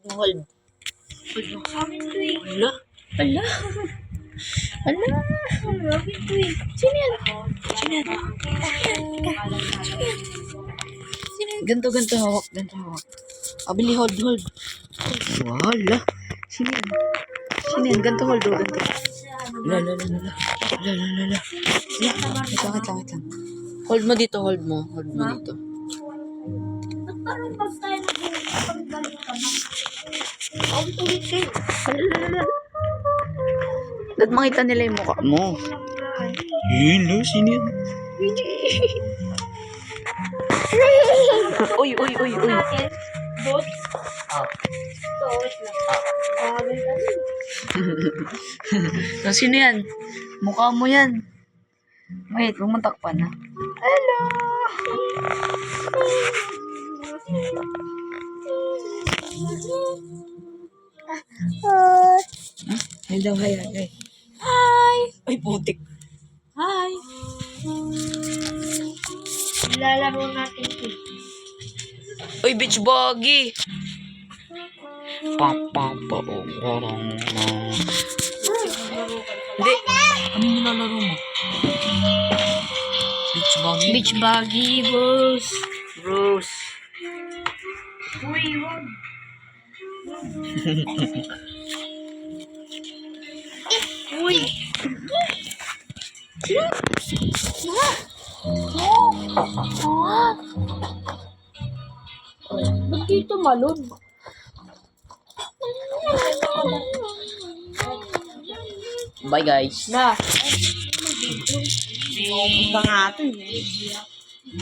Hold. Hold mo. Hala. Hala. Hala. Sino yan? Sino yan? Ganto hawak. Ganto hawak. Abili, hold. Wala. Sino yan? Sino yan? Ganto hold. Ganto. Lala. Wait lang. Hold mo dito. Hold mo dito. Parang pag tayo nag-pagbalik ka na. Ulit kayo. Dapat makita nila yung mukha mo. Hello, sino yan? Uy. Bot? So, wait lang. So, sino yan? Mukha mo yan. Wait, huwag mong takpan ha. Hello! Hi daw, hi. Hi! Ay, putik. Hi! Lalaro natin ito. Uy, beach buggy. Hindi. Ano yung nilalaro mo? Beach buggy? Beach buggy, boss. Rose. Uy, wag. Uy! Ba't dito malun? Bye, guys. Na. Pupunta nga ito eh.